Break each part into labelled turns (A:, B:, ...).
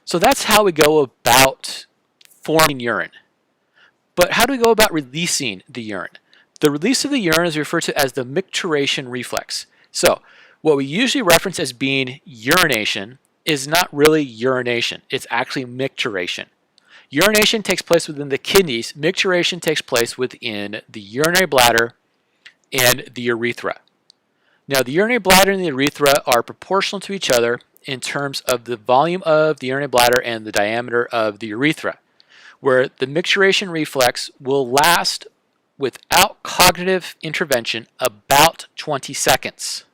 A: So that's how we go about forming urine. But how do we go about releasing the urine? The release of the urine is referred to as the micturition reflex. So what we usually reference as being urination is not really urination. It's actually micturition. Urination takes place within the kidneys. Micturition takes place within the urinary bladder and the urethra. Now, the urinary bladder and the urethra are proportional to each other in terms of the volume of the urinary bladder and the diameter of the urethra, where the micturition reflex will last without cognitive intervention about 20 seconds.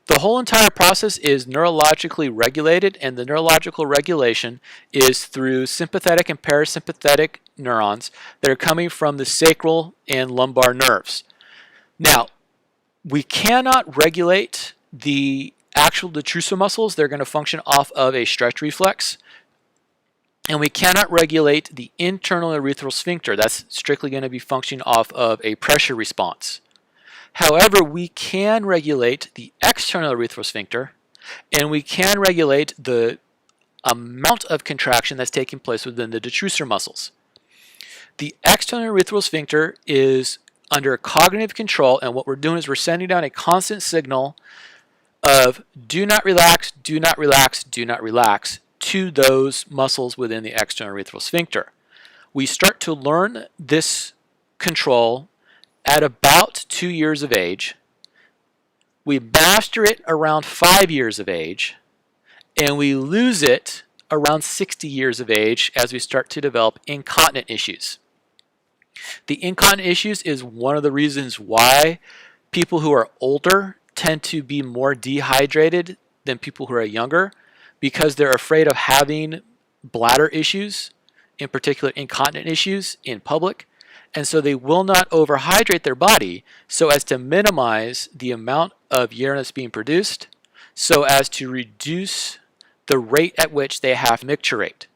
A: The whole entire process is neurologically regulated, and the neurological regulation is through sympathetic and parasympathetic neurons that are coming from the sacral and lumbar nerves. Now, we cannot regulate the actual detrusor muscles. They're going to function off of a stretch reflex. And we cannot regulate the internal urethral sphincter. That's strictly going to be functioning off of a pressure response. However, we can regulate the external urethral sphincter, and we can regulate the amount of contraction that's taking place within the detrusor muscles. The external urethral sphincter is under cognitive control, and what we're doing is we're sending down a constant signal of do not relax, do not relax, do not relax to those muscles within the external urethral sphincter. We start to learn this control at about 2 years of age. We master it around 5 years of age, and we lose it around 60 years of age as we start to develop incontinent issues. The incontinent issues is one of the reasons why people who are older tend to be more dehydrated than people who are younger, because they're afraid of having bladder issues, in particular incontinent issues in public. And so they will not overhydrate their body so as to minimize the amount of urine that's being produced, so as to reduce the rate at which they have to micturate.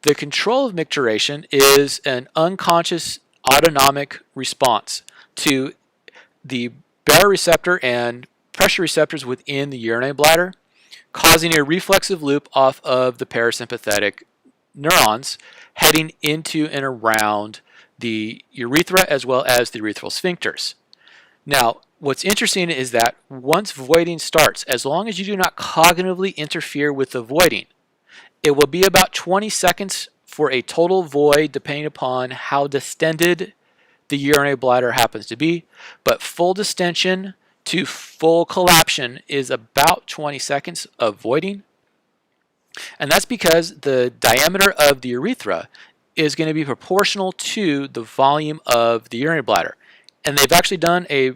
A: The control of micturition is an unconscious autonomic response to the baroreceptor and pressure receptors within the urinary bladder, causing a reflexive loop off of the parasympathetic neurons heading into and around the urethra as well as the urethral sphincters. Now, what's interesting is that once voiding starts, as long as you do not cognitively interfere with the voiding, it will be about 20 seconds for a total void, depending upon how distended the urinary bladder happens to be, but full distension to full collapsion is about 20 seconds of voiding. And that's because the diameter of the urethra is going to be proportional to the volume of the urinary bladder. And they've actually done a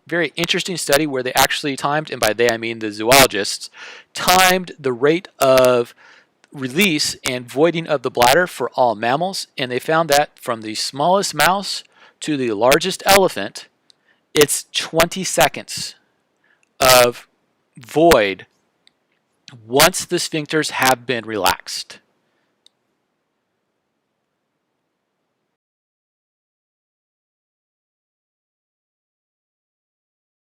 A: very interesting study where they actually timed, and by they I mean the zoologists, timed the rate of release and voiding of the bladder for all mammals, and they found that from the smallest mouse to the largest elephant, it's 20 seconds of void once the sphincters have been relaxed.